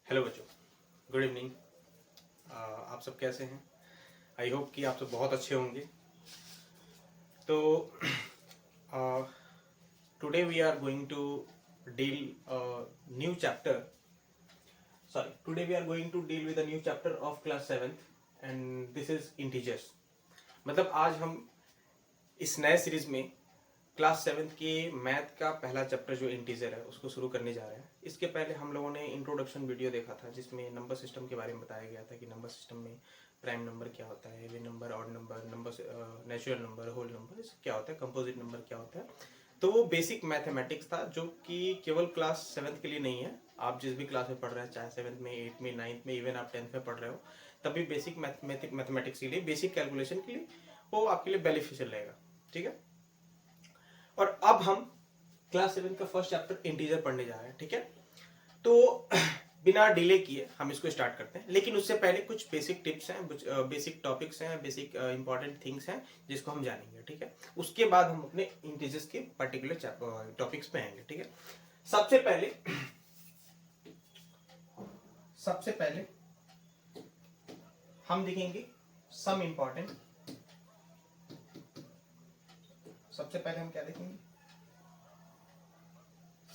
Hello बच्चों, good evening. आप सब कैसे हैं? आई होप कि आप सब बहुत अच्छे होंगे। तो today we are going to deal new chapter today we are going to deal with a new chapter of class 7th and this is integers. मतलब आज हम इस नए सीरीज में क्लास 7th के मैथ का पहला चैप्टर जो इंटीजर है उसको शुरू करने जा रहे हैं। इसके पहले हम लोगों ने इंट्रोडक्शन वीडियो देखा था जिसमें नंबर सिस्टम के बारे में बताया गया था कि नंबर सिस्टम में प्राइम नंबर क्या होता है, even number, odd number, natural number, whole number क्या होता है, कंपोजिट नंबर क्या होता है। तो वो बेसिक मैथमेटिक्स था जो कि केवल क्लास 7th के लिए नहीं है। आप जिस भी क्लास में पढ़ रहे हैं, चाहे 7th में, 8th में, 9th में, इवन आप 10th में पढ़ रहे हो, तभी बेसिक मैथमेटिक्स के लिए, बेसिक कैलकुलेशन के लिए वो आपके लिए बेनिफिशियल रहेगा। ठीक है। और अब हम क्लास 7 का फर्स्ट चैप्टर इंटीजर पढ़ने जा रहे हैं। ठीक है। तो बिना डिले किए हम इसको स्टार्ट करते हैं, लेकिन उससे पहले कुछ बेसिक टिप्स हैं, बेसिक टॉपिक्स हैं, बेसिक इंपॉर्टेंट थिंग्स हैं जिसको हम जानेंगे। ठीक है। उसके बाद हम अपने इंटीजर्स के पर्टिकुलर टॉपिक्स पे आएंगे। ठीक है। सबसे पहले हम देखेंगे सम इंपॉर्टेंट। सबसे पहले हम क्या देखेंगे?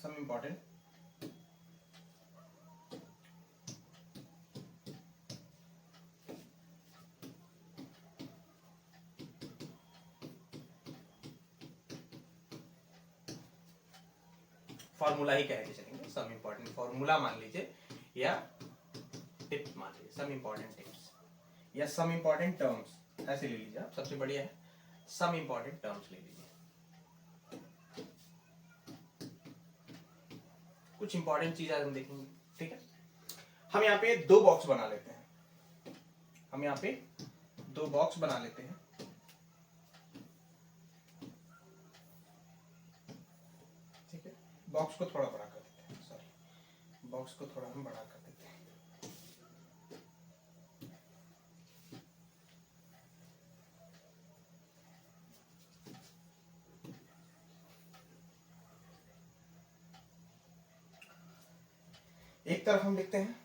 सम इंपॉर्टेंट फॉर्मूला ही कह के चलेंगे। सम इंपॉर्टेंट फॉर्मूला मान लीजिए या टिप्स मान लीजिए, सम इंपॉर्टेंट टिप्स या सम इंपॉर्टेंट टर्म्स ऐसे ले लीजिए आप, सबसे बढ़िया है सम इंपॉर्टेंट टर्म्स ले लीजिए। कुछ इंपॉर्टेंट चीज आज हम देखेंगे। ठीक है। हम यहाँ पे दो बॉक्स बना लेते हैं। ठीक है। बॉक्स को थोड़ा बड़ा कर देते हैं, बॉक्स को थोड़ा हम बड़ा कर देते हैं। एक तरफ हम लिखते हैं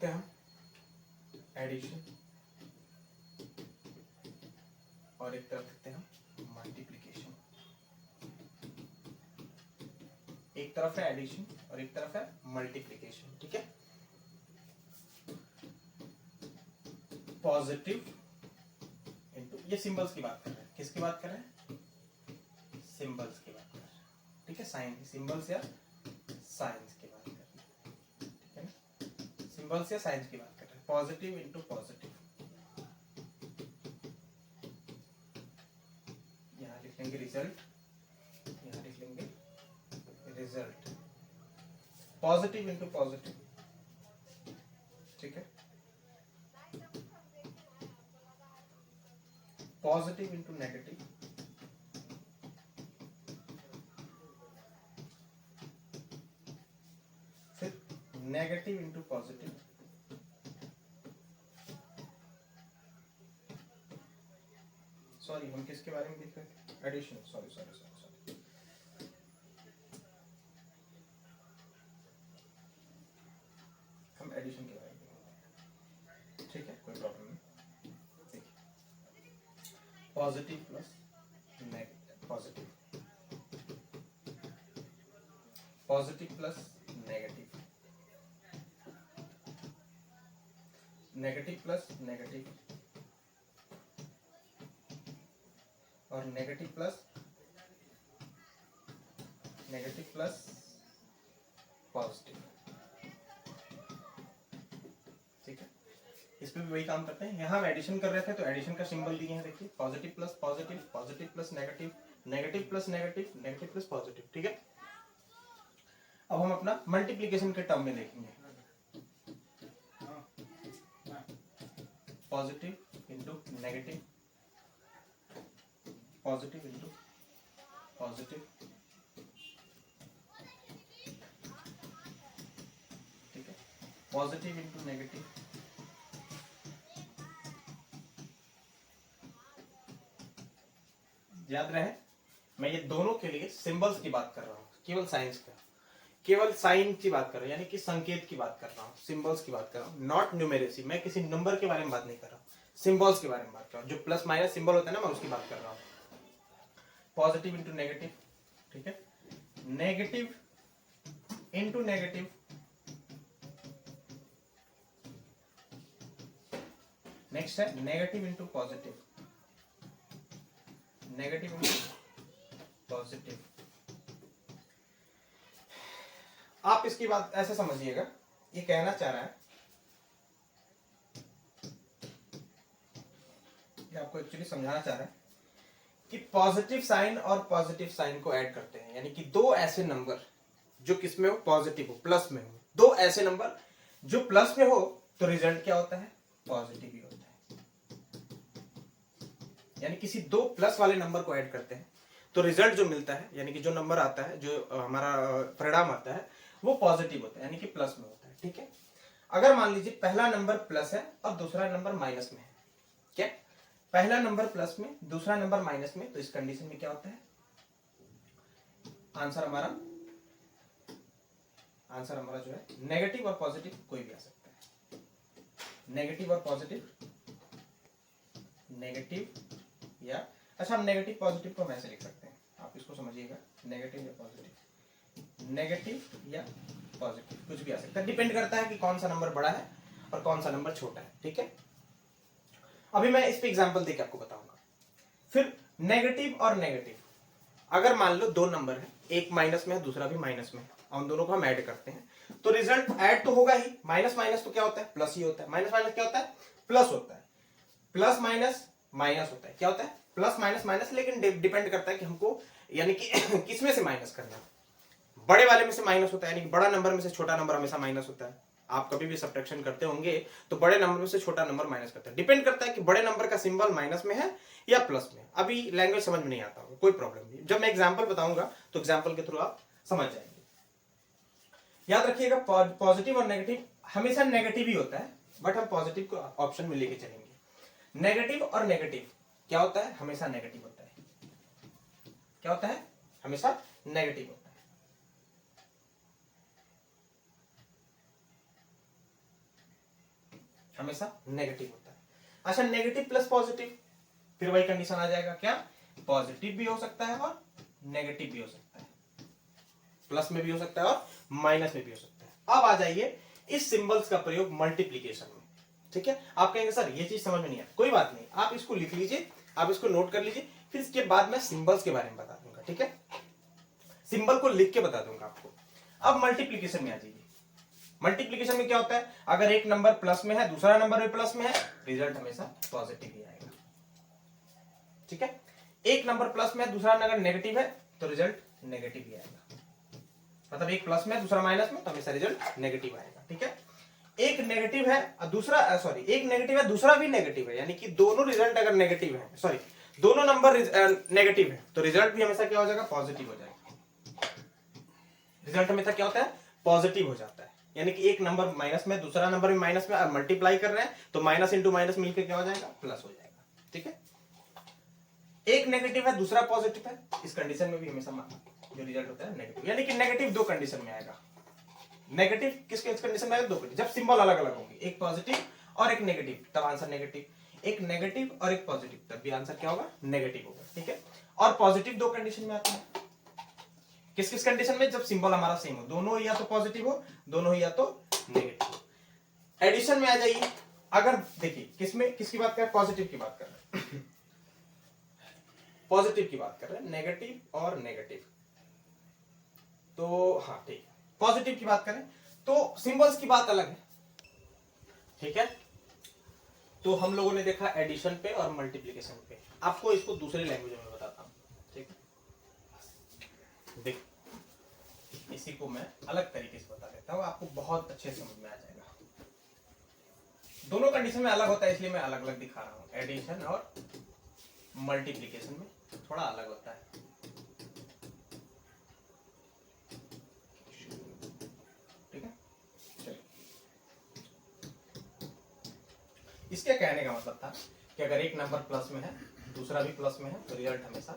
हम एडिशन और एक तरफ लिखते हैं हम मल्टीप्लिकेशन। एक तरफ है एडिशन और एक तरफ है मल्टीप्लिकेशन। ठीक है। पॉजिटिव इनटू, ये सिंबल्स की बात कर रहे हैं। किसकी बात कर रहे हैं? सिंबल्स की बात कर रहे हैं। ठीक है। साइन, सिंबल्स या साइंस की बात कर रहे हैं। ठीक है ना? सिंबल्स या साइंस की बात कर रहे हैं। पॉजिटिव इनटू पॉजिटिव, यहाँ लिख लेंगे रिजल्ट, यहाँ लिख लेंगे रिजल्ट। Positive into positive. ठीक है। पॉजिटिव इनटू नेगेटिव, फिर नेगेटिव इनटू पॉजिटिव, सॉरी हम किसके बारे में देख रहे थे? Addition. Sorry sorry sorry sorry हम एडिशन के बारे में देख रहे हैं। ठीक है, कोई प्रॉब्लम नहीं। देखिए, positive plus negative, positive plus negative, negative plus negative और नेगेटिव प्लस पॉजिटिव। ठीक है। इस पे भी वही काम करते हैं। यहाँ हम एडिशन कर रहे थे तो एडिशन का सिंबल दिए हैं, देखिए positive plus positive, positive plus negative, negative plus negative, negative plus positive. ठीक है। अब हम अपना मल्टीप्लिकेशन के टर्म में देखेंगे। Positive into negative, positive into positive. ठीक है। पॉजिटिव इंटू नेगेटिव, याद रहे मैं ये दोनों के लिए सिंबल्स की बात कर रहा हूँ, केवल साइंस का, केवल साइन की बात कर रहा हूँ, यानी कि संकेत की बात कर रहा हूँ, सिंबल्स की बात कर रहा हूँ, नॉट न्यूमेरेसी। मैं किसी नंबर के बारे में बात नहीं कर रहा हूँ, सिंबल्स के बारे में बात कर रहा हूँ। जो प्लस माइनस सिंबल होता है ना, मैं उसकी बात कर रहा हूँ। पॉजिटिव इंटू नेगेटिव, ठीक है, नेगेटिव इंटू नेगेटिव, नेक्स्ट है negative into positive, negative into positive. आप इसकी बात ऐसे समझिएगा, ये कहना चाह रहा है, ये आपको एक्चुअली समझाना चाह रहा है कि पॉजिटिव साइन और पॉजिटिव साइन को ऐड करते हैं, यानी कि दो ऐसे नंबर जो किसमें हो, पॉजिटिव हो, प्लस में हो, दो ऐसे नंबर जो प्लस में हो, तो रिजल्ट क्या होता है, पॉजिटिव ही होता है। यानी किसी दो प्लस वाले नंबर को ऐड करते हैं तो रिजल्ट जो मिलता है, यानी कि जो नंबर आता है, जो हमारा परिणाम आता है, वो पॉजिटिव होता है, यानी कि प्लस में होता है। ठीक है, अगर मान लीजिए पहला नंबर प्लस है और दूसरा नंबर माइनस में है, क्या पहला नंबर प्लस में दूसरा नंबर माइनस में, तो इस कंडीशन में क्या होता है, आंसर हमारा जो है नेगेटिव और पॉजिटिव कोई भी आ सकता है, नेगेटिव और पॉजिटिव, नेगेटिव या अच्छा, हम नेगेटिव पॉजिटिव को हम ऐसे लिख सकते हैं, आप इसको समझिएगा, नेगेटिव या पॉजिटिव, नेगेटिव या पॉजिटिव कुछ भी आ सकता है, डिपेंड करता है कि कौन सा नंबर बड़ा है और कौन सा नंबर छोटा है। ठीक है, अभी मैं इस पे एग्जांपल देके आपको बताऊंगा। फिर नेगेटिव और नेगेटिव, अगर मान लो दो नंबर है, एक माइनस में है दूसरा भी माइनस में है, और उन दोनों को हम ऐड करते हैं तो रिजल्ट ऐड तो होगा ही, माइनस माइनस तो क्या होता है, प्लस ही होता है, माइनस माइनस क्या होता है, प्लस होता है, प्लस माइनस माइनस होता है, क्या होता है, प्लस माइनस माइनस। लेकिन डिपेंड करता है कि हमको यानी कि किस में से माइनस करना है, बड़े वाले में से माइनस होता है, यानी कि बड़ा नंबर में से छोटा नंबर हमेशा माइनस होता है। आप कभी भी सब्ट्रैक्शन करते होंगे तो बड़े नंबर में से छोटा नंबर माइनस करता है, डिपेंड करता है कि बड़े नंबर का सिंबल माइनस में है या प्लस में। अभी लैंग्वेज समझ में नहीं आता होगा, कोई प्रॉब्लम नहीं, जब मैं एग्जांपल बताऊंगा तो एग्जांपल के थ्रू आप समझ जाएंगे। याद रखिएगा, पॉजिटिव और नेगेटिव हमेशा नेगेटिव ही होता है, बट हम पॉजिटिव को ऑप्शन में लेके चलेंगे। नेगेटिव और नेगेटिव क्या होता है, हमेशा नेगेटिव होता है, क्या होता है, हमेशा नेगेटिव होता है। हमेशा नेगेटिव होता है। अच्छा, नेगेटिव प्लस पॉजिटिव, फिर वही कंडीशन आ जाएगा, क्या पॉजिटिव भी हो सकता है और नेगेटिव भी हो सकता है, प्लस में भी हो सकता है और माइनस में भी हो सकता है। अब आ जाइए इस सिंबल्स का प्रयोग मल्टीप्लीकेशन में। ठीक है, आप कहेंगे सर ये चीज समझ में नहीं आया, कोई बात नहीं, आप इसको लिख लीजिए, आप इसको नोट कर लीजिए, फिर इसके बाद मैं सिंबल्स के बारे में बता दूंगा। ठीक है, सिंबल को लिख के बता दूंगा आपको। अब मल्टीप्लीकेशन में आ जाइए। मल्टीप्लीकेशन में क्या होता है, अगर एक नंबर प्लस में है दूसरा नंबर भी प्लस में है, रिजल्ट हमेशा पॉजिटिव ही आएगा। ठीक है, एक नंबर प्लस में है दूसरा नंबर नेगेटिव है तो रिजल्ट नेगेटिव ही आएगा, मतलब एक प्लस में दूसरा माइनस में तो हमेशा रिजल्ट नेगेटिव आएगा। ठीक है, एक नेगेटिव है दूसरा एक नेगेटिव है दूसरा भी नेगेटिव है, यानी कि दोनों रिजल्ट अगर नेगेटिव है, दोनों नंबर नेगेटिव है तो रिजल्ट भी हमेशा क्या हो जाएगा, पॉजिटिव हो जाएगा। रिजल्ट हमेशा क्या होता है, पॉजिटिव हो जाता है, यानी कि एक नंबर माइनस में दूसरा नंबर भी माइनस में और मल्टीप्लाई कर रहे हैं तो माइनस इंटू माइनस मिलकर क्या हो जाएगा, प्लस हो जाएगा। ठीक है, एक नेगेटिव है दूसरा पॉजिटिव है, इस कंडीशन में भी हमेशा जो रिजल्ट होता है नेगेटिव, यानी कि नेगेटिव दो कंडीशन में आएगा। नेगेटिव किसके कंडीशन में आएगा, दो कंडीशन, जब सिंबल अलग अलग होंगे, एक पॉजिटिव और एक नेगेटिव, तब आंसर नेगेटिव, एक नेगेटिव और एक पॉजिटिव, तब भी आंसर क्या होगा, नेगेटिव होगा। ठीक है, और पॉजिटिव दो कंडीशन में आता है, किस किस कंडीशन में, जब सिंबल हमारा सेम हो, दोनों ही या तो पॉजिटिव हो दोनों ही या तो नेगेटिव। एडिशन में आ जाइए, अगर देखिए किसमें किसकी बात कर रहे हैं, पॉजिटिव की बात कर रहे हैं पॉजिटिव की बात कर रहे हैं, नेगेटिव और नेगेटिव, तो हाँ ठीक है, पॉजिटिव की बात करें तो सिंबल्स की बात अलग है। ठीक है, तो हम लोगों ने देखा एडिशन पे और मल्टीप्लिकेशन पे, आपको इसको दूसरे लैंग्वेज में बताता हूं। ठीक, देख इसी को मैं अलग तरीके से बता देता हूं, आपको बहुत अच्छे से समझ में आ जाएगा। दोनों कंडीशन में अलग होता है इसलिए मैं अलग अलग दिखा रहा हूं, एडिशन और मल्टीप्लिकेशन में थोड़ा अलग होता है। ठीक है, चलिए इसके कहने का मतलब था कि अगर एक नंबर प्लस में है दूसरा भी प्लस में है तो रिजल्ट हमेशा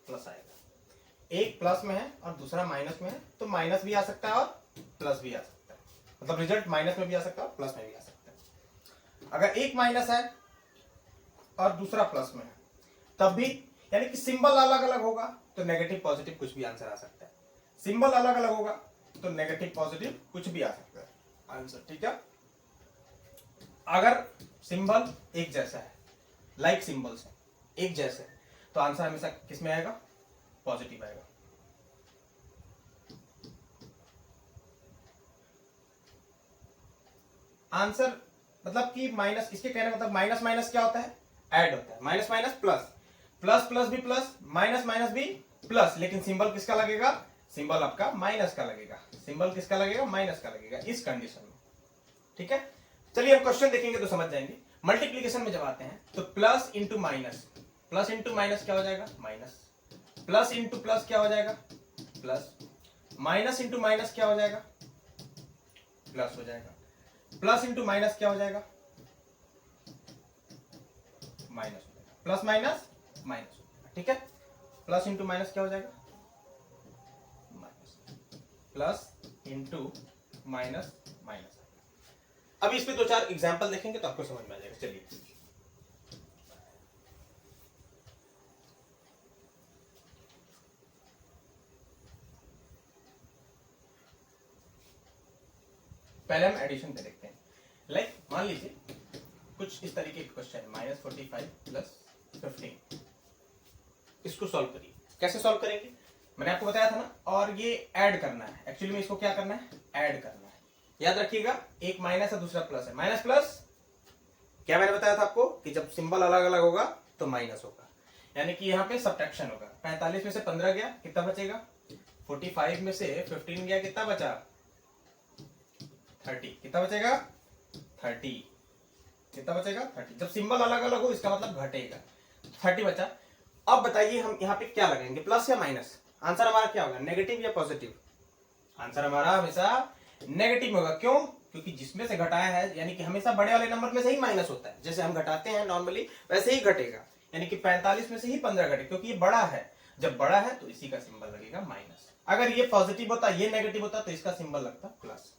प्लस आएगा। एक प्लस में है और दूसरा माइनस में है तो माइनस भी आ सकता है और प्लस भी आ सकता है, मतलब रिजल्ट माइनस में भी आ सकता है और प्लस में भी आ सकता है। अगर एक माइनस है और दूसरा प्लस में है तब भी, यानी कि सिंबल अलग अलग होगा तो नेगेटिव पॉजिटिव कुछ भी आंसर आ सकता है, सिंबल अलग अलग होगा तो नेगेटिव पॉजिटिव कुछ भी आ सकता है आंसर, ठीक है। अगर सिंबल एक जैसा है, लाइक सिंबल्स है एक जैसे है, तो आंसर हमेशा किस में आएगा, पॉजिटिव आएगा। आंसर मतलब कि माइनस, इसके कहने का मतलब माइनस माइनस क्या होता है, ऐड होता है, minus minus plus, plus plus भी प्लस, माइनस माइनस भी प्लस, लेकिन सिंबल किसका लगेगा, सिंबल आपका माइनस का लगेगा, सिंबल किसका लगेगा, माइनस का लगेगा इस कंडीशन में, ठीक है। चलिए हम क्वेश्चन देखेंगे तो समझ जाएंगे। मल्टीप्लीकेशन में जब आते हैं तो plus into minus, plus into minus क्या हो जाएगा, माइनस, प्लस इंटू प्लस क्या हो जाएगा, प्लस, माइनस इंटू माइनस क्या हो जाएगा, प्लस हो जाएगा, प्लस इंटू माइनस क्या हो जाएगा, माइनस हो जाएगा, प्लस माइनस माइनस हो जाएगा, ठीक है। प्लस इंटू माइनस क्या हो जाएगा, minus, plus into minus minus. अब इस पे दो चार एग्जांपल देखेंगे तो आपको समझ में आ जाएगा। चलिए पहले हम एडिशन पे देखते हैं। लाइक मान लीजिए कुछ इस तरीके के क्वेश्चन है, -45 प्लस 15, इसको सॉल्व करिए। कैसे सॉल्व करेंगे, मैंने आपको बताया था ना, और ये ऐड करना है, एक्चुअली में इसको क्या करना है, ऐड करना है। याद रखिएगा एक माइनस है दूसरा प्लस है, माइनस प्लस क्या मैंने बताया था आपको कि जब सिंबल अलग अलग होगा तो माइनस होगा, यानी कि यहाँ पे सब्ट्रैक्शन होगा। 45 में से 15 गया कितना बचेगा, 45 में से 15 गया कितना बचा, 30, कितना बचेगा 30, कितना बचेगा 30। जब सिंबल अलग अलग हो इसका मतलब घटेगा, 30 बचा। अब बताइए हम यहाँ पे क्या लगाएंगे, प्लस या माइनस, आंसर हमारा क्या होगा, नेगेटिव या पॉजिटिव, आंसर हमारा हमेशा नेगेटिव होगा। क्यों, क्योंकि जिसमें से घटाया है, यानी कि हमेशा बड़े वाले नंबर में से ही माइनस होता है, जैसे हम घटाते हैं नॉर्मली वैसे ही घटेगा, यानी कि 45 में से ही 15 घटे, क्योंकि ये बड़ा है, जब बड़ा है तो इसी का सिंबल लगेगा माइनस। अगर ये पॉजिटिव होता, ये नेगेटिव होता तो इसका सिंबल लगता प्लस।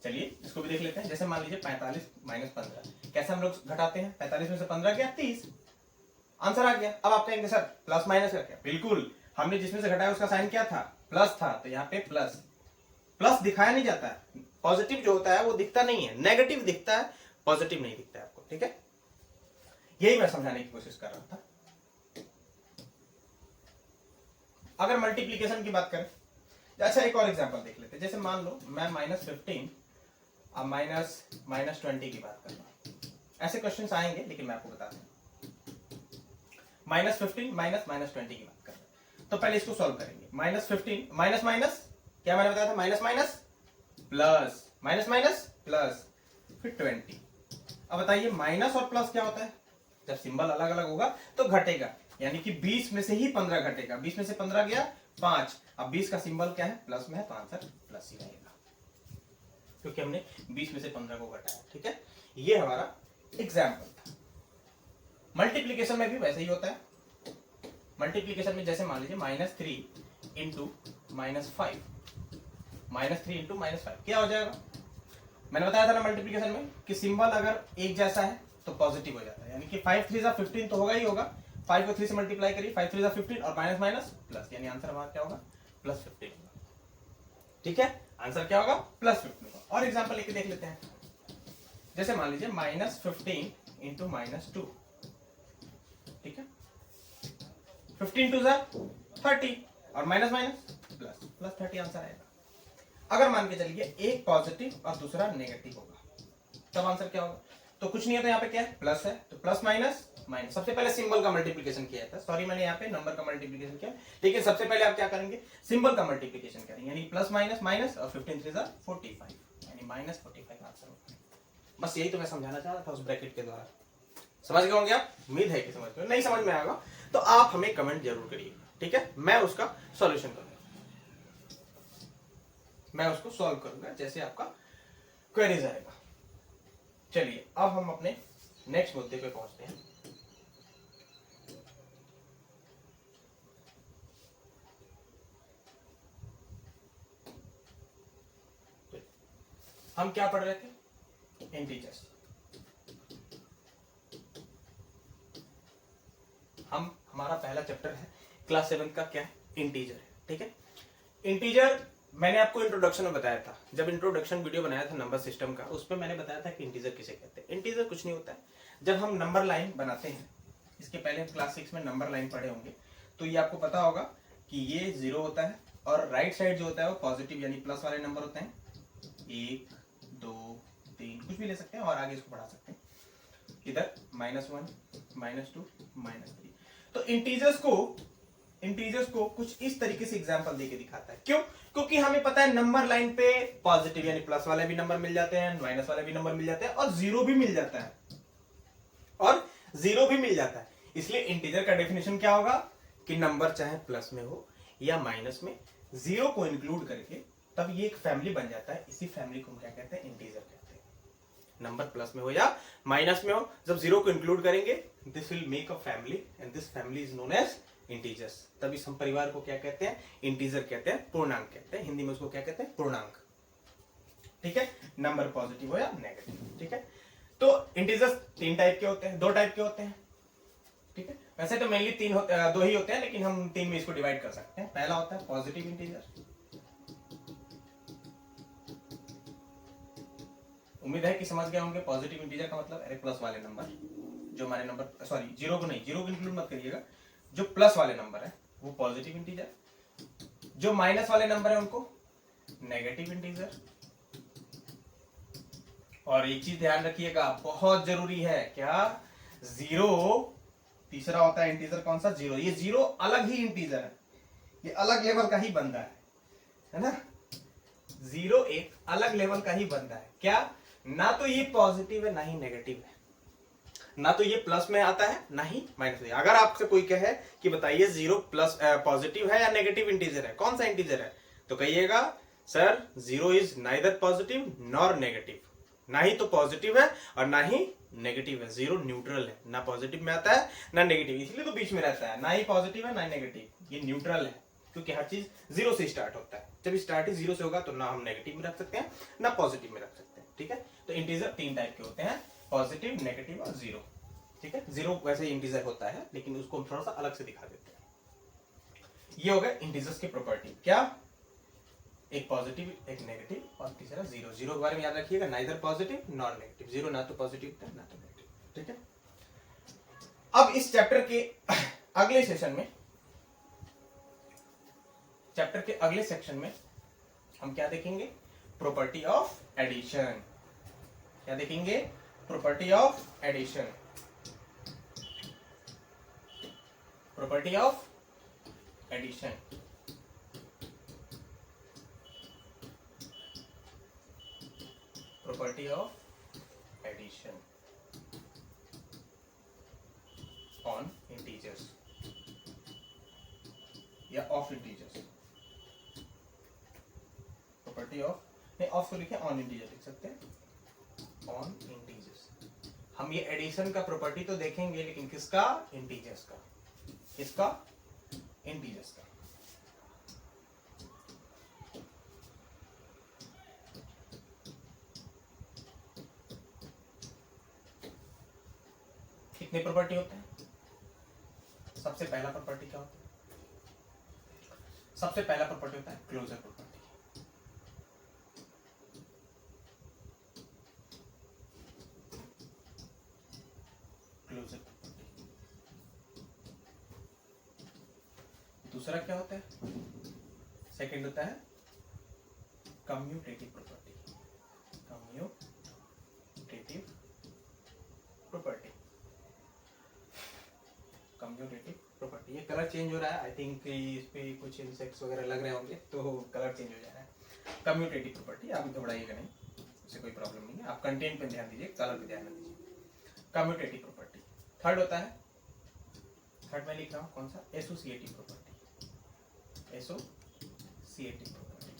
चलिए इसको भी देख लेते हैं। जैसे मान लीजिए 45 माइनस 15, कैसे हम लोग घटाते हैं, 45 में से 15 गया 30, आंसर आ गया। अब आप कहेंगे सर प्लस माइनस का क्या, बिल्कुल, हमने जिसमें से घटाया उसका साइन क्या था, प्लस था, तो यहाँ पे प्लस, प्लस दिखाया नहीं जाता है, पॉजिटिव जो होता है वो दिखता नहीं है, नेगेटिव दिखता है, पॉजिटिव नहीं दिखता है आपको, ठीक है। यही मैं समझाने की कोशिश कर रहा था। अगर मल्टीप्लीकेशन की बात करें, अच्छा एक और एग्जांपल देख लेते हैं। जैसे मान लो मैं -15 और -20 की बात कर रहा हूं, ऐसे क्वेश्चंस आएंगे, लेकिन मैं आपको बता दूं -15 -20 की बात कर रहे हैं, तो पहले इसको सॉल्व करेंगे। -15 माइनस माइनस क्या मैंने बताया था, minus minus plus, minus minus plus, फिर 20। अब बताइए माइनस और प्लस क्या होता है, जब सिंबल अलग अलग होगा तो घटेगा, यानी कि 20 में से ही 15 घटेगा, 20 में से 15 गया 5, अब 20 का सिंबल क्या है, प्लस में है, तो आंसर प्लस ही रहेगा, क्योंकि हमने 20 में से 15 को घटाया, ठीक है। ये हमारा एग्जाम्पल था। मल्टीप्लीकेशन में भी वैसे ही होता है। मल्टीप्लीकेशन में जैसे मान लीजिए -3 इंटू -5, -3 इंटू -5 क्या हो जाएगा, मैंने बताया था ना मल्टीप्लीकेशन में कि सिंबल अगर एक जैसा है तो पॉजिटिव हो जाता है, यानी कि 5 3 15 तो होगा ही होगा, 5 को 3 से मल्टीप्लाई करिए, 5 3 15 और माइनस माइनस प्लस, यानी आंसर हमारा क्या होगा, +15 होगा, ठीक है। आंसर क्या होगा, +15 होगा। और एग्जांपल लेके देख लेते हैं। जैसे मान लीजिए -15 इंटू -2, ठीक है, 15 2 30 और माइनस माइनस प्लस 30 आंसर आएगा। अगर मान के चलिए एक पॉजिटिव और दूसरा नेगेटिव होगा, तब आंसर क्या होगा, तो कुछ नहीं है, तो यहाँ पे क्या है, प्लस है, तो प्लस माइनस माइनस। सबसे पहले सिंबल का मल्टीप्लिकेशन किया था, सॉरी मैंने यहाँ पे नंबर का मल्टीप्लिकेशन किया, लेकिन सबसे पहले आप क्या करेंगे, सिंबल का मल्टीप्लिकेशन करेंगे, यानी प्लस माइनस माइनस और 15 3 45, यानी -45 आंसर होगा। बस यही तो मैं समझाना चाह रहा था उस ब्रैकेट के द्वारा। समझ गए होंगे आप, उम्मीद है कि समझ गए। नहीं समझ में आएगा तो आप हमें कमेंट जरूर करिएगा, ठीक है, मैं उसका सॉल्यूशन करूंगा, मैं उसको सॉल्व करूंगा जैसे आपका क्वेरीज आएगा। चलिए अब हम अपने नेक्स्ट मुद्दे पे पहुंचते हैं। हम क्या पढ़ रहे थे? इंटीजर्स। हमारा पहला चैप्टर है क्लास 7 का, क्या है? इंटीजर है। ठीक है, इंटीजर मैंने आपको इंट्रोडक्शन में बताया था, जब इंट्रोडक्शन वीडियो बनाया था नंबर सिस्टम का, उसमें मैंने बताया था कि इंटीजर किसे कहते हैं। इंटीजर कुछ नहीं होता है, जब हम नंबर लाइन बनाते हैं, इसके पहले हम क्लास 6 में नंबर लाइन पढ़े होंगे, तो ये आपको पता होगा कि ये 0 होता है और राइट साइड जो होता है वो पॉजिटिव यानी प्लस वाले नंबर होते हैं। 1 2 3 कुछ भी ले सकते हैं और आगे इसको बढ़ा सकते हैं। इधर -1 -2 -3। तो इंटीजर्स को कुछ इस तरीके से एग्जांपल देके दिखाता है। क्यों? क्योंकि हमें पता है नंबर लाइन पे पॉजिटिव यानी प्लस वाले भी नंबर मिल जाते हैं, माइनस वाले भी नंबर मिल जाते हैं और जीरो भी मिल जाता है। इसलिए इंटीजर का डेफिनेशन क्या होगा कि नंबर चाहे प्लस में हो या माइनस में, जीरो को इंक्लूड करके तब ये एक फैमिली बन जाता है। इसी फैमिली को हम क्या कहते हैं? इंटीजर कहते हैं। नंबर प्लस में हो या माइनस में हो, जब जीरो को इंक्लूड करेंगे this will make a family and this family is known as integers. तब इस हम परिवार को क्या कहते हैं? इंटीजर कहते हैं, पूर्णांक कहते हैं। हिंदी में उसको क्या कहते हैं? पूर्णांक। ठीक है, नंबर पॉजिटिव हो या नेगेटिव। ठीक है, तो इंटीजर्स तीन टाइप के होते हैं, दो टाइप के होते हैं। ठीक है, वैसे तो मेनली दो ही होते हैं, लेकिन हम तीन में इसको डिवाइड कर सकते हैं। पहला होता है पॉजिटिव इंटीजर। उम्मीद है कि समझ गए होंगे पॉजिटिव इंटीजर का मतलब। अरे प्लस वाले नंबर, जो हमारे नंबर, सॉरी जीरो को नहीं, जीरो को इंक्लूड मत करिएगा, जो प्लस वाले नंबर है वो पॉजिटिव इंटीजर, जो माइनस वाले नंबर है उनको नेगेटिव इंटीजर। और एक चीज ध्यान रखिएगा, बहुत जरूरी है, क्या? जीरो तीसरा होता है इंटीजर। कौन सा? जीरो। ये जीरो अलग ही इंटीजर है, ये अलग लेवल का ही बंदा है ना? जीरो एक अलग लेवल का ही बंदा है। क्या? ना तो ये पॉजिटिव है ना ही नेगेटिव है, ना तो ये प्लस में आता है ना ही माइनस में। अगर आपसे कोई कहे कि बताइए जीरो प्लस पॉजिटिव है या नेगेटिव इंटीजर है, कौन सा इंटीजर है, तो कहिएगा sir zero is neither positive nor negative. ना ही तो पॉजिटिव है और ना ही नेगेटिव है, जीरो न्यूट्रल है, ना पॉजिटिव में आता है ना नेगेटिव, इसलिए तो बीच में रहता है। ना ही पॉजिटिव है ना ही नेगेटिव, ये न्यूट्रल है, क्योंकि हर चीज जीरो से स्टार्ट होता है। जब स्टार्ट ही जीरो से होगा तो ना हम नेगेटिव में रख सकते हैं ना पॉजिटिव में रख सकते हैं। ठीक है, तो इंटीजर तीन टाइप के होते हैं, पॉजिटिव, नेगेटिव और जीरो। ठीक है, जीरो वैसे इंटीजर होता है, लेकिन उसको हम थोड़ा सा अलग से दिखा देते हैं। ये हो गया इंटीजर्स की प्रॉपर्टी। क्या? एक पॉजिटिव, एक नेगेटिव और तीसरा जीरो। जीरो के बारे में याद रखिएगा, neither positive nor negative. Zero ना तो पॉजिटिव था ना तो नेगेटिव। ठीक है, अब इस चैप्टर के अगले सेशन में, चैप्टर के अगले सेक्शन में हम क्या देखेंगे? Property of addition. क्या देखेंगे? Property of addition. Property of addition. Property of addition on integers या ऑफ इंटीजर्स। प्रॉपर्टी ऑफ, नहीं ऑफ को लिखे, ऑन इंटीजर लिख सकते हैं, ऑन इंटीजर्स। हम ये एडिशन का प्रॉपर्टी तो देखेंगे, लेकिन किसका? इंटीजर्स का। किसका? इंटीजर्स का। कितने प्रॉपर्टी होते हैं? सबसे पहला प्रॉपर्टी क्या होता है? सबसे पहला प्रॉपर्टी होता है क्लोजर प्रॉपर्टी। Closure property. दूसरा क्या होता है? सेकंड होता है commutative property. Commutative property. Commutative property. ये कलर चेंज हो रहा है, आई थिंक इस पे कुछ इंसेक्ट्स वगैरह लग रहे होंगे तो कलर चेंज हो जा रहा है। कम्यूटेटिव प्रॉपर्टी आप घबराइएगा नहीं, इससे कोई प्रॉब्लम नहीं है। आप कंटेंट पे ध्यान दीजिए, कलर पे ध्यान न दीजिए। Commutative property. थर्ड होता है, थर्ड में लिख रहा हूं कौन सा? Associative property. Associative property.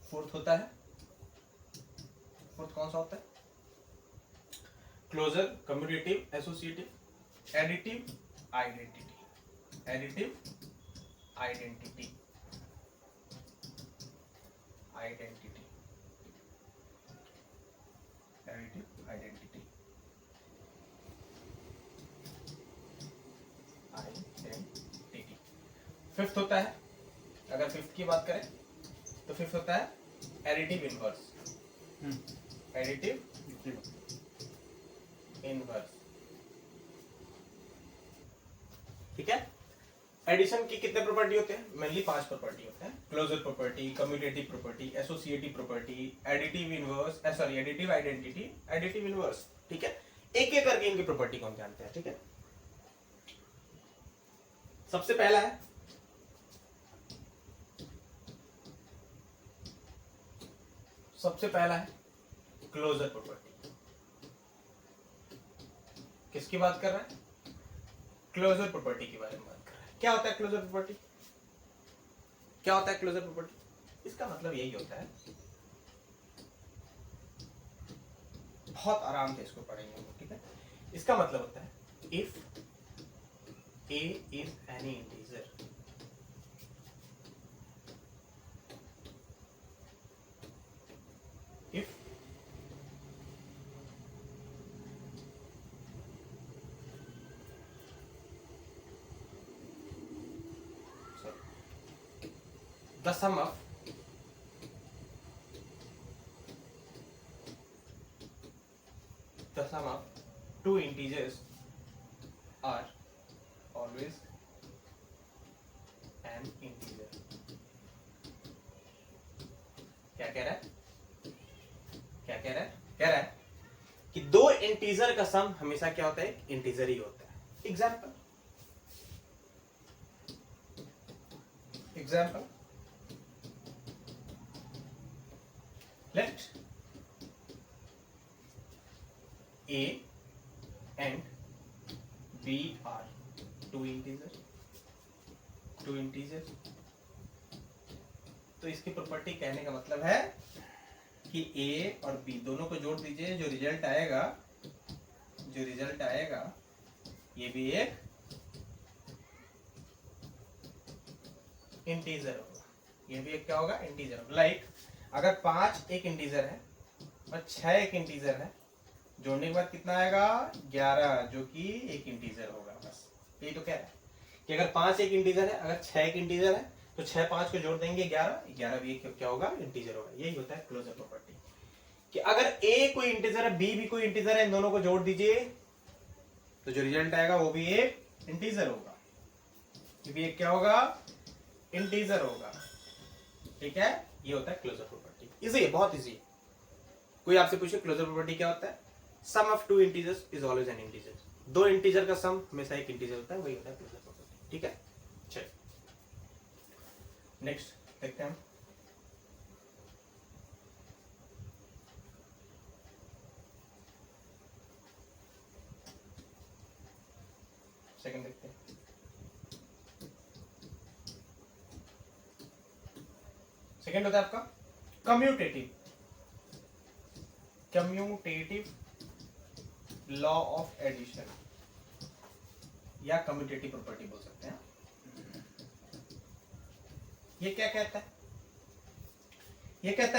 Fourth होता है फोर्थ कौन सा होता है? Closure, commutative, associative, additive, identity, additive, identity, identity, additive, identity, identity. Fifth होता है, अगर फिफ्थ की बात करें तो फिफ्थ होता है एडिटिव इनवर्स, एडिटिव इनवर्स। ठीक है, एडिशन की कितने प्रॉपर्टी होते हैं? मेनली 5 प्रॉपर्टी होते हैं, closure property, commutative property, associative property, additive inverse, sorry additive identity, additive inverse. ठीक है, एक एक करके इनकी प्रॉपर्टी को हम जानते हैं। ठीक है, सबसे पहला है क्लोजर प्रॉपर्टी। किसकी बात कर रहा है? क्लोजर प्रॉपर्टी के बारे में बात कर रहा है। क्या होता है क्लोजर प्रॉपर्टी? क्या होता है क्लोजर प्रॉपर्टी? इसका मतलब यही होता है, बहुत आराम से इसको पढ़ेंगे। ठीक है, इसका मतलब होता है if a is any integer, if the sum of two integers are always an integer। क्या कह रहा है? क्या कह रहा है? कह रहा है कि दो इंटीजर का सम हमेशा क्या होता है? इंटीजर ही होता है। Example let a and b are two integers। तो इसकी प्रॉपर्टी कहने का मतलब है कि a और b दोनों को जोड़ दीजिए, जो रिजल्ट आएगा ये भी एक इंटीजर होगा, ये भी एक क्या होगा? इंटीजर होगा। लाइक अगर 5 एक इंटीजर है और 6 एक इंटीजर है, जोड़ने के बाद कितना आएगा? 11, जो कि एक इंटीजर होगा। बस यही तो कह रहा है कि अगर 5 एक इंटीजर है, अगर 6 एक इंटीजर है, तो 6 5 को जोड़ देंगे 11 भी एक क्या होगा? इंटीजर होगा। यही होता है क्लोजर प्रॉपर्टी कि अगर a कोई इंटीजर है, b भी कोई इंटीजर है, इन दोनों को जोड़ दीजिए तो जो रिजल्ट आएगा वो भी एक इंटीजर होगा, ये भी एक क्या होगा? इंटीजर होगा। ठीक है, ये होता है क्लोजर प्रॉपर्टी। इजी है, बहुत इजी है। कोई आपसे पूछे क्लोजर प्रॉपर्टी क्या होता है? Sum of two integers is always an integer. दो इंटीजर का सम हमेशा एक इंटीजर होता है, वही होता है क्लोजर प्रॉपर्टी। ठीक है, चलिए नेक्स्ट देखते हैं। सेकंड देखते हैं। सेकंड होता है आपका कम्यूटेटिव लॉ ऑफ एडिशन या कम्यूटेटिव प्रॉपर्टी बोल सकते हैं। ये क्या कहता है? ये कहता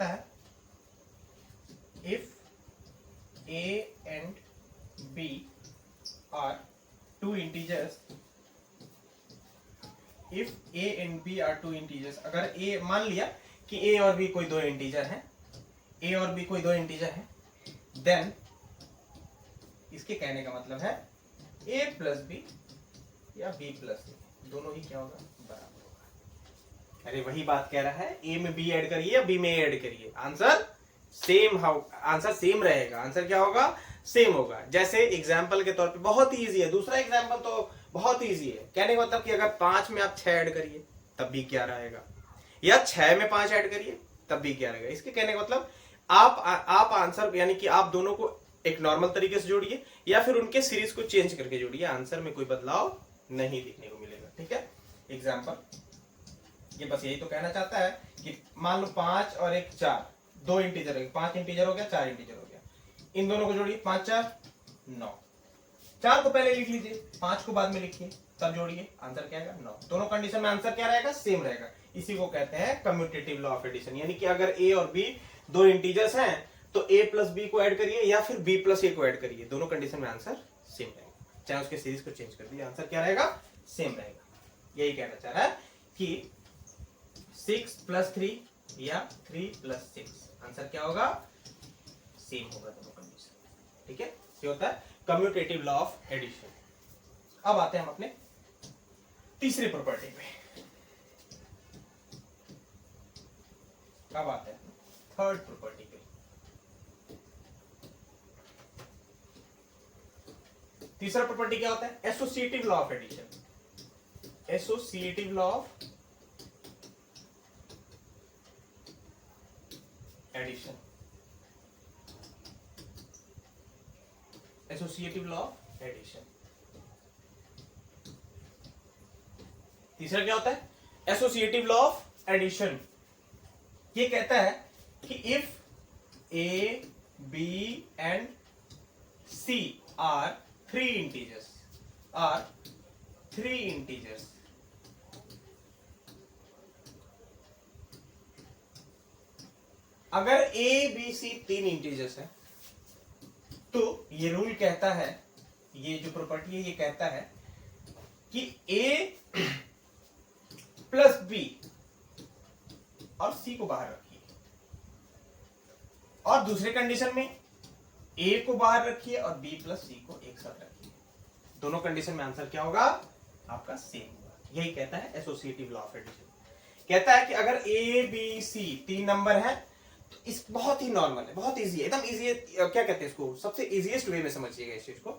है if a and b are two integers, if a and b are two integers, अगर a मान लिया कि a और b कोई दो इंटीजर हैं, देन इसके कहने का मतलब है a प्लस बी या b प्लस c दोनों ही क्या होगा? बराबर होगा। अरे वही बात कह रहा है, a में b ऐड करिए या b में ऐड करिए, आंसर सेम रहेगा। आंसर क्या होगा? सेम होगा। जैसे एग्जाम्पल के तौर पे बहुत ही इजी है, दूसरा एग्जाम्पल तो बहुत इजी है। कहने का मतलब कि अगर 5 में आप 6 ऐड करिए तब भी 11 आएगा, या 6 में 5 ऐड करिए तब भी 11 आएगा। इसके कहने का मतलब आप आंसर यानी कि आप दोनों को एक नॉर्मल तरीके से जोड़िए या फिर उनके सीरीज को चेंज करके जोड़िए, आंसर में कोई बदलाव नहीं देखने को मिलेगा। ठीक है, एग्जाम्पल ये बस यही तो कहना चाहता है कि मान लो 5 और 1 4, 2 इंटीजर है, 5 इंटीजर हो गया, 4 इंटीजर हो गया, इन दोनों को जोड़िए, 5 4 9, 4 को पहले लिख लीजिए, 5 को बाद में लिखिए, तब जोड़िए, आंसर क्या आएगा 9। दोनों कंडीशन में आंसर क्या रहेगा, सेम रहेगा। इसी को कहते हैं कम्यूटेटिव लॉ ऑफ एडिशन, यानी कि अगर ए और बी दो इंटीजर्स हैं तो ए प्लस बी को ऐड करिए या फिर बी प्लस ए को ऐड करिए, दोनों कंडीशन में आंसर सेम रहेगा, चाहे उसके सीरीज को चेंज कर दिए, आंसर क्या रहेगा, सेम रहेगा। यही कहना चाह रहा है कि 6 + 3 या 3 + 6, आंसर क्या होगा, सेम होगा दोनों कंडीशन। ठीक है, ये होता है कम्यूटेटिव लॉ ऑफ एडिशन। अब आते हैं हम अपने तीसरे प्रॉपर्टी पे, अब आते हैं थर्ड प्रॉपर्टी पे। तीसरा प्रॉपर्टी क्या होता है, associative law of addition. Associative law of addition, associative law of addition. तीसरा क्या होता है, एसोसिएटिव लॉ ऑफ एडिशन। ये कहता है कि if a b and c are three integers, अगर ए बी सी तीन इंटीजर्स है तो ये रूल कहता है, ये जो प्रॉपर्टी है ये कहता है कि ए प्लस बी और सी को बाहर रखिए, और दूसरे कंडीशन में ए को बाहर रखिए और बी प्लस सी को एक साथ रखिए, दोनों कंडीशन में आंसर क्या होगा, आपका सेम होगा। यही कहता है एसोसिएटिव लॉ ऑफ एडिशन। कहता है कि अगर ए बी सी तीन नंबर है तो इस बहुत ही नॉर्मल है, बहुत इजी है, एकदम इजी है, क्या कहते हैं इसको, सबसे इजीएस्ट वे में समझिएगा इस चीज को।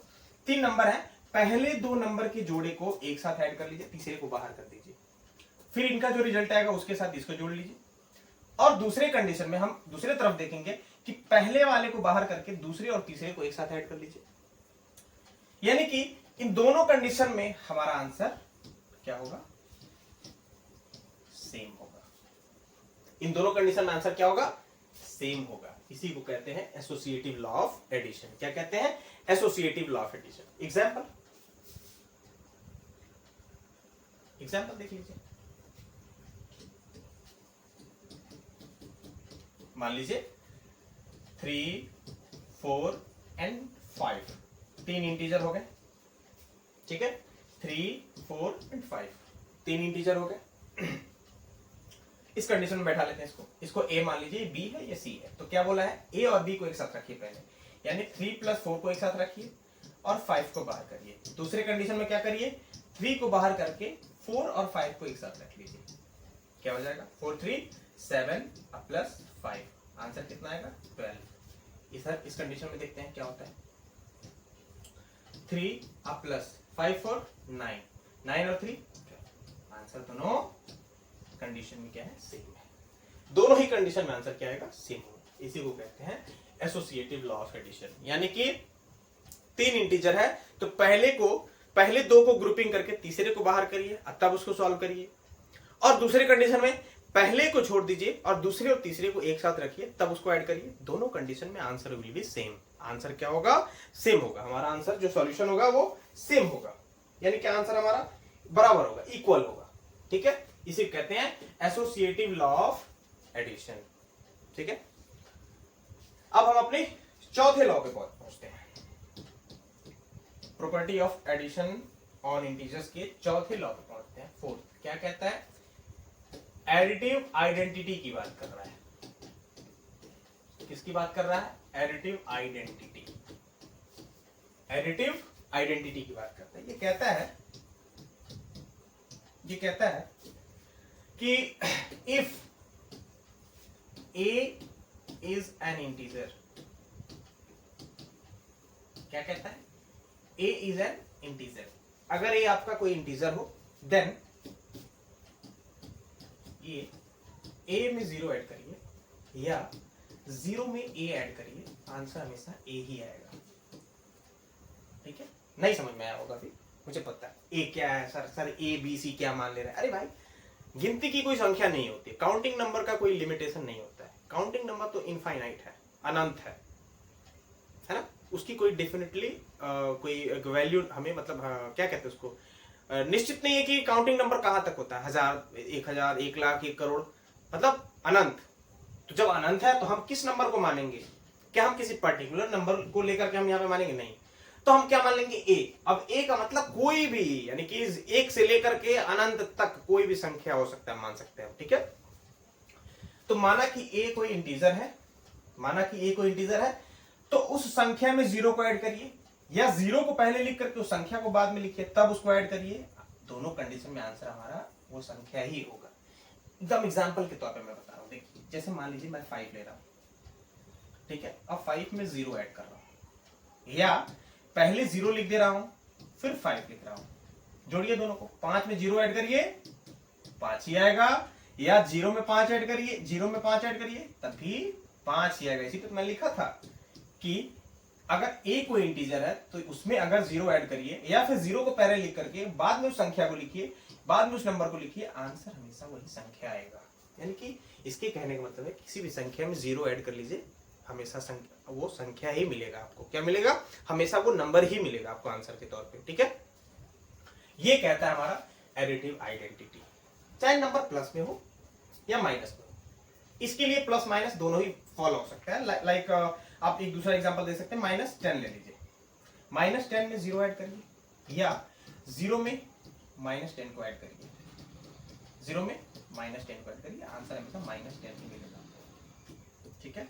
तीन नंबर है, पहले दो नंबर के जोड़े को एक साथ ऐड कर लीजिए, तीसरे को बाहर कर दीजिए, फिर इनका जो रिजल्ट आएगा उसके साथ इसको जोड़ लीजिए, और दूसरे कंडीशन में हम दूसरे तरफ देखेंगे कि पहले वाले को बाहर करके दूसरे और तीसरे को एक साथ ऐड कर लीजिए, यानी कि इन दोनों कंडीशन में हमारा आंसर क्या होगा, सेम होगा। इन दोनों कंडीशन में आंसर क्या होगा, सेम होगा। इसी को कहते हैं एसोसिएटिव लॉ ऑफ एडिशन। क्या कहते हैं, associative law of addition. Example देख लीजिए, मान लीजिए 3 4 एंड 5 तीन इंटीजर हो गए, ठीक है, 3 4 एंड 5 तीन इंटीजर हो गए। इस कंडीशन में बैठा लेते हैं इसको ए मान लीजिए, बी है या सी है, तो क्या बोला है, ए और बी को एक साथ रखिए पहले, यानी 3 + 4 को एक साथ रखिए और 5 को बाहर करिए। दूसरे कंडीशन में क्या करिए, 3 को बाहर करके 4 और 5 को एक साथ रख लीजिए, क्या हो जाएगा, 4 3 7 प्लस 5, आंसर कितना आएगा, 12। इस कंडीशन में देखते हैं क्या होता है, 3 प्लस 5 4 9, 9 और 3 12, आंसर दोनों कंडीशन में क्या है, सेम है, दोनों ही कंडीशन में आंसर क्या आएगा, सेम होगा। इसी को कहते हैं एसोसिएटिव लॉ ऑफ एडिशन। यानी कि तीन इंटीजर है तो पहले दो को ग्रुपिंग करके तीसरे को बाहर करिए, तब उसको सॉल्व करिए, और दूसरे कंडीशन में पहले को छोड़ दीजिए और दूसरे और तीसरे को एक साथ रखिए, तब उसको ऐड करिए, दोनों कंडीशन में answer will be same. Answer क्या होगा, सेम होगा, हमारा आंसर जो सॉल्यूशन होगा वो सेम होगा, यानी कि आंसर हमारा बराबर होगा, इक्वल होगा। ठीक है, इसे कहते हैं एसोसिएटिव लॉ ऑफ एडिशन। ठीक है, अब हम अपने चौथे लॉ पे पहुंचते हैं, property of addition on integers के चौथे लॉ पे पहुंचते हैं, फोर्थ। क्या कहता है, एडिटिव आइडेंटिटी की बात कर रहा है। किसकी बात कर रहा है, एडिटिव आइडेंटिटी, एडिटिव आइडेंटिटी की बात करता है। ये कहता है कि if A is an integer, क्या कहता है, ए इज एन इंटीजर, अगर ए आपका कोई इंटीजर हो देन ये ए में 0 ऐड करिए या 0 में ए ऐड करिए, आंसर हमेशा ए ही आएगा। ठीक है, नहीं समझ में आया होगा अभी, मुझे पता है। ए क्या है sir, sir a b c क्या मान ले रहे हैं? अरे भाई गिनती की कोई संख्या नहीं होती, काउंटिंग नंबर का कोई लिमिटेशन नहीं होता है। काउंटिंग नंबर तो इनफाइनाइट है, अनंत है ना, उसकी कोई डेफिनेटली कोई वैल्यू हमें मतलब क्या कहते हैं उसको, निश्चित नहीं है कि काउंटिंग नंबर कहां तक होता है, 1000, 1,00,000, 1 करोड़, मतलब अनंत। तो जब अनंत है तो हम किस नंबर को मानेंगे? क्या हम किसी पर्टिकुलर नंबर को लेकर के हम यहाँ पे मानेंगे? नहीं। तो हम क्या मान लेंगे? ए। अब ए का मतलब कोई भी, यानी कि 1 से लेकर के अनंत तक कोई भी संख्या हो सकता है, मान सकते हैं, ठीक है। तो माना कि ए कोई इंटीजर है, माना कि ए कोई इंटीजर है, तो उस संख्या में 0 को ऐड करिए, या 0 को पहले लिख करके उस संख्या को बाद में लिखिए, तब उसको ऐड करिए। दोनों कंडीशन में आंसर हमारा वो संख्या ही होगा। एकदम एग्जाम्पल के तौर पे मैं बता रहा हूं, देखिए जैसे मान लीजिए मैं 5 ले रहा हूं, ठीक है। अब 5 में 0 ऐड कर रहा हूं, या पहले 0 लिख दे रहा हूं फिर 5 लिख रहा हूं, जोड़िए दोनों को। 5 में 0 ऐड करिए 5 ही आएगा, या 0 में 5 ऐड करिए, 0 में 5 ऐड करिए तब भी 5 ही आएगा। इसी तो मैं लिखा था कि अगर ए कोई इंटीजर है तो उसमें अगर 0 ऐड करिए, या फिर 0 को पहले लिख करके बाद में उस संख्या को लिखिए, बाद में उस नंबर को लिखिए, आंसर हमेशा वही संख्या आएगा। यानी कि इसके कहने का मतलब है किसी भी संख्या में 0 ऐड कर लीजिए, हमेशा वो संख्या ही मिलेगा आपको। क्या मिलेगा? हमेशा वो नंबर ही मिलेगा आपको आंसर के तौर पे, ठीक है। ये कहता है हमारा एडिटिव आइडेंटिटी, चाहे नंबर प्लस में हो या माइनस में हो। इसके लिए प्लस माइनस दोनों ही फॉलो हो सकता है। लाइक आप एक दूसरा एग्जांपल दे सकते हैं, -10 ले लीजिए। -10 में 0 ऐड करिए, या 0 में -10 को ऐड करिए, 0 में -10 को ऐड करिए, आंसर हमेशा -10 ही मिलेगा, ठीक है।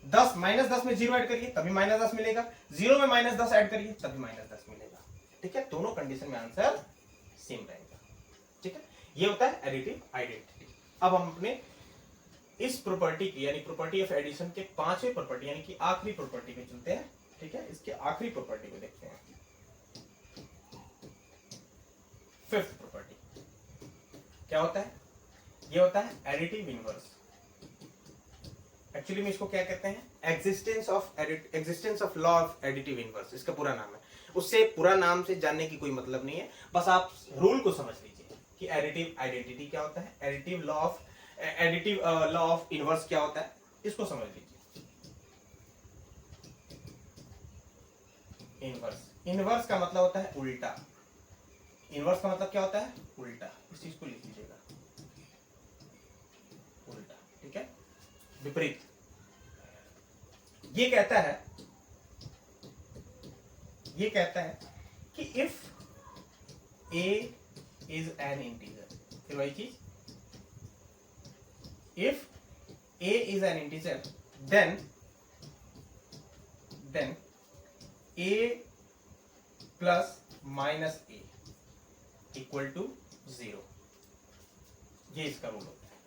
10 -10 में 0 ऐड करिए तभी -10 मिलेगा, 0 में -10 ऐड करिए तभी -10 मिलेगा, ठीक है। दोनों कंडीशन में आंसर सेम रहेगा, ठीक है। ये होता है एडिटिव आइडेंटिटी। अब हम अपने इस प्रॉपर्टी की, यानी प्रॉपर्टी ऑफ एडिशन के 5वें प्रॉपर्टी, यानी कि आखिरी प्रॉपर्टी पे चलते हैं, ठीक है। इसके आखिरी प्रॉपर्टी को देखते हैं, 5th प्रॉपर्टी क्या होता है? ये होता है एडिटिव इनवर्स। एक्चुअली में इसको क्या कहते हैं? Existence of law of additive inverse, इसका पूरा नाम है। उससे पूरा नाम से जानने की कोई मतलब नहीं है, बस आप रूल को समझ लीजिए कि एडिटिव आइडेंटिटी क्या होता है, एडिटिव लॉ ऑफ इनवर्स क्या होता है, इसको समझ लीजिए। इनवर्स का मतलब होता है उल्टा। इनवर्स का मतलब क्या होता है? उल्टा। इस चीज को लिख लीजिएगा, उल्टा, ठीक है, विपरीत। ये कहता है कि if a is an integer, फिर वही चीज, if a is an integer then a plus minus a equal to 0। ये इसका रूल होता है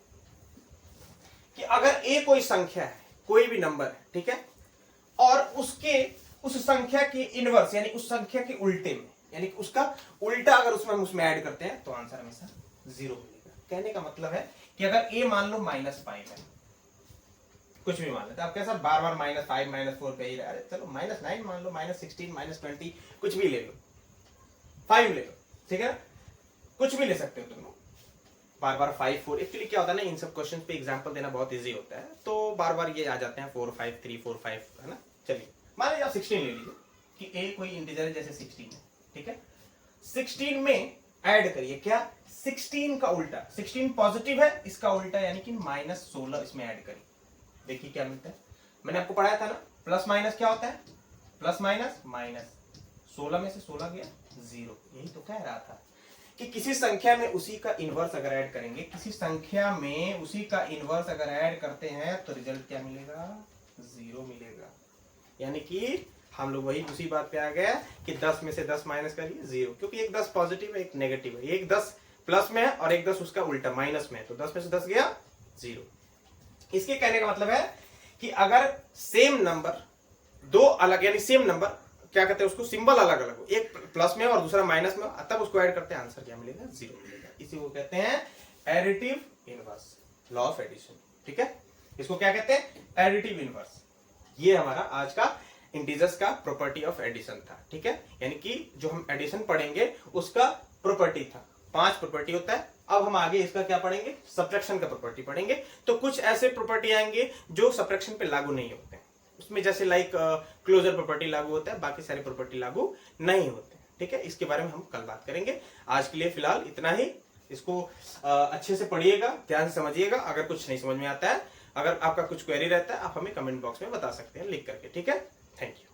कि अगर a कोई संख्या है, कोई भी नंबर है, ठीक है, और उस संख्या के इनवर्स यानी उस संख्या के उल्टे में, यानी कि उसका उल्टा अगर उसमें ऐड करते हैं तो आंसर हमेशा 0 मिलेगा। कहने का मतलब है कि अगर a मान लो -5 है, कुछ भी मान लेते आप क्या सर बार बार -5 -4 पे ही रहा है, चलो -9 मान लो, -16 -20 कुछ भी ले लो, 5 ले लो, ठीक है, कुछ भी ले सकते हो तुम बार बार 5 4। एक्चुअली क्या होता है ना, इन सब क्वेश्चन पे एग्जांपल देना बहुत इजी होता है, तो बार बार ये आ जाते हैं 4 5 3 4 5, है ना। चलिए मान लीजिए आप 16 ले लीजिए कि a कोई इंटीजर है, जैसे 16 है, ठीक है। 16 में ऐड करिए क्या? 16 का उल्टा, 16 पॉजिटिव है, इसका उल्टा यानी कि -16 इसमें ऐड करिए, देखिए क्या मिलता है। मैंने आपको पढ़ाया था ना, प्लस माइनस क्या होता है? प्लस माइनस माइनस, 16 में से 16 गया 0। यही तो कह रहा था कि किसी संख्या में उसी का इनवर्स अगर ऐड करेंगे, किसी संख्या में उसी का इनवर्स अगर ऐड करते हैं तो रिजल्ट क्या मिलेगा? 0 मिलेगा। यानी कि हम लोग वही उसी बात पे आ गया कि 10 में से 10 माइनस करिए 0, क्योंकि एक 10 पॉजिटिव है, एक नेगेटिव है, एक 10 प्लस में है और एक 10 उसका उल्टा माइनस में है, तो 10 में से 10 गया 0। इसके कहने का मतलब है कि अगर सेम नंबर दो अलग, यानी सेम नंबर क्या कहते हैं उसको, सिंबल अलग अलग हो, एक प्लस में और दूसरा माइनस में, तब उसको ऐड करते हैं, आंसर क्या मिलेगा? 0 मिलेगा। इसी को कहते हैं additive inverse, law of addition, ठीक है। इसको क्या कहते हैं? Additive inverse. ये हमारा आज का इंटीजर्स का प्रॉपर्टी ऑफ एडिशन था, ठीक है। यानी कि जो हम एडिशन पढ़ेंगे उसका प्रॉपर्टी था, 5 प्रॉपर्टी होता है। अब हम आगे इसका क्या पढ़ेंगे, सब्ट्रैक्शन का प्रॉपर्टी पढ़ेंगे। तो कुछ ऐसे प्रॉपर्टी आएंगे जो सब्ट्रैक्शन पे लागू नहीं होते हैं उसमें, जैसे लाइक क्लोजर प्रॉपर्टी लागू होता है, बाकी सारे प्रॉपर्टी लागू नहीं होते, ठीक है। इसके बारे में हम कल बात करेंगे। आज के लिए फिलहाल इतना ही। इसको अच्छे से पढ़िएगा, ध्यान से समझिएगा। अगर कुछ नहीं समझ में आता है, अगर आपका कुछ क्वेरी रहता है, आप हमें कमेंट बॉक्स में बता सकते हैं लिख करके, ठीक है। Thank you.